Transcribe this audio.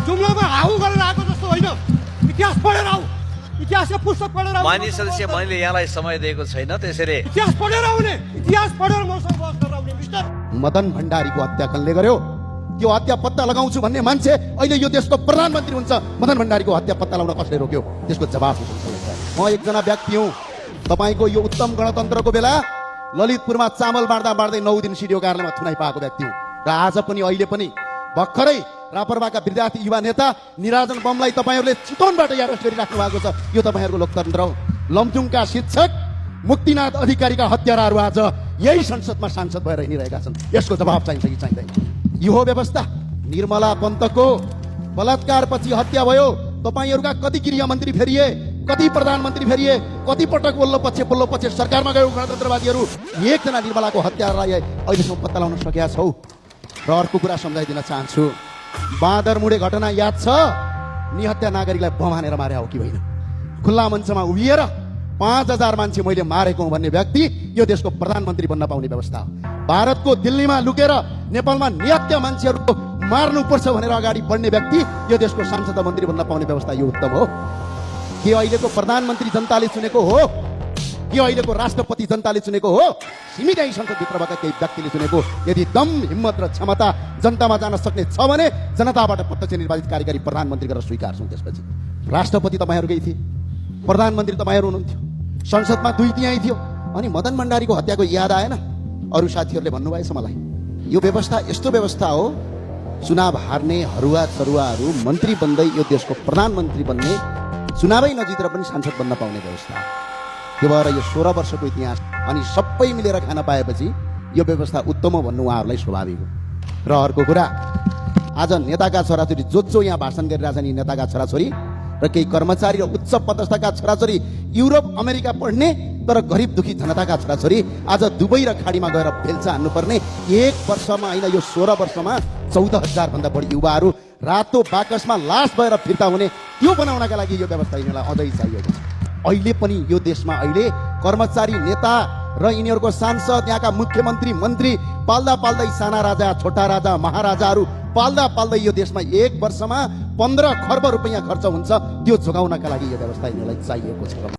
जुम्लामा how गरेर आएको जस्तो होइन। इतिहास पढेर आऊ, इतिहासको पुस्तक पढेर आऊ। माननीय सदस्य, मैले यहाँलाई समय दिएको छैन, त्यसैले इतिहास पढेर आउने, इतिहास पढेर मसँग बहस गरेर आउने मिस्टर। मदन भण्डारीको हत्या कसले गर्यो? त्यो हत्या पत्ता लगाउँछु भन्ने मान्छे अहिले यो देशको प्रधानमन्त्री हुन्छ। मदन भण्डारीको हत्या पत्ता लगाउन कसले रोक्यो? त्यसको जवाफ म एकजना व्यक्ति हुँ। तपाईँको यो उत्तम गणतन्त्रको बेला ललितपुरमा चामल बाँड्दा बाँड्दै 9 दिन सिडिओ कार्यालयमा थुनाइ पाएको व्यक्ति हुँ। र आज पनि अहिले पनि भर्खरै रापरवाका विद्यार्थी युवा नेता निराजन बमलाई तपाईँहरूले चितवनबाट अरेस्ट गरिराख्नु भएको छ। यो तपाईँहरूको लोकतन्त्र हो। लमजुङका शिक्षक मुक्तिनाथ अधिकारीका हत्याराहरू आज यही संसदमा सांसद भएर हिँडिरहेका छन्। यसको जवाब चाहिन्छ कि चाहिँदैन? यो हो व्यवस्था। निर्मला पन्तको बलात्कारपछि हत्या भयो। तपाईँहरूका कति गृहमन्त्री फेरिए, कति प्रधानमन्त्री फेरिए, कति पटक बल्ल पछि सरकारमा गयो गणतन्त्रवादीहरू। एकजना निर्मलाको हत्यालाई अहिलेसम्म पत्ता लगाउन सकेका छौ? र अर्को कुरा सम्झाइदिन चाहन्छु, बाँदरमुडे घटना याद छ? निहत्या नागरिकलाई बम हानेर मारे हो कि होइन? खुल्ला मञ्चमा उभिएर 5000 मान्छे मैले मारेको हुँ भन्ने व्यक्ति यो देशको प्रधानमन्त्री बन्न पाउने व्यवस्था हो। भारतको दिल्लीमा लुकेर नेपालमा निहत्या मान्छेहरूको मार्नुपर्छ भनेर अगाडि बढ्ने व्यक्ति यो देशको सांसद मन्त्री बन्न पाउने व्यवस्था यो उत्तम हो? के अहिलेको प्रधानमन्त्री जनताले चुनेको हो? के अहिलेको राष्ट्रपति जनताले चुनेको हो? सीमित संसदभित्रबाट केही व्यक्तिले चुनेको? यदि दम, हिम्मत र क्षमता जनतामा जान सक्ने छ भने जनताबाट प्रत्यक्ष निर्वाचित कार्यकारी प्रधानमन्त्री गरेर स्वीकार्छौँ। त्यसपछि राष्ट्रपति तपाईँहरूकै थिए, प्रधानमन्त्री तपाईँहरू हुनुहुन्थ्यो, संसदमा 2 तिहाई थियो। अनि मदन भण्डारीको हत्याको याद आएन? अरू साथीहरूले भन्नुभएछ मलाई। यो व्यवस्था यस्तो व्यवस्था हो, चुनाव हार्ने हरुवा चरुवाहरू मन्त्री बन्दै यो देशको प्रधानमन्त्री बन्ने, चुनावै नजितेर पनि सांसद बन्न पाउने व्यवस्था हो। त्यो भएर यो 16 वर्षको इतिहास अनि सबै मिलेर खान पाएपछि यो व्यवस्था उत्तम हो भन्नु उहाँहरूलाई स्वाभाविक हो। र अर्को कुरा, आज नेताका छोराछोरी जो यहाँ भाषण गरिरहेछन्, यी नेताका छोराछोरी र केही कर्मचारी र उच्च पदस्थका छोराछोरी युरोप अमेरिका पढ्ने तर गरिब दुखी जनताका छोराछोरी आज दुबई र खाडीमा गएर बेल्चा हान्नुपर्ने। 1 वर्षमा होइन, यो 16 वर्षमा 14,000 भन्दा बढी युवाहरू रातो बाकसमा लास भएर फिर्ता हुने, त्यो बनाउनका लागि यो व्यवस्था यिनीहरूलाई अझै चाहिएको छ। अहिले पनि यो देशमा अहिले कर्मचारी, नेता र यिनीहरूको सांसद, यहाँका मुख्यमन्त्री, मन्त्री पाल्दा पाल्दै साना राजा, छोटा राजा, महाराजाहरू पाल्दा पाल्दै यो देशमा 1 वर्षमा 15 खर्ब रुपैयाँ खर्च हुन्छ। त्यो जोगाउनका लागि यो व्यवस्था यिनीहरूलाई चाहिएको छ।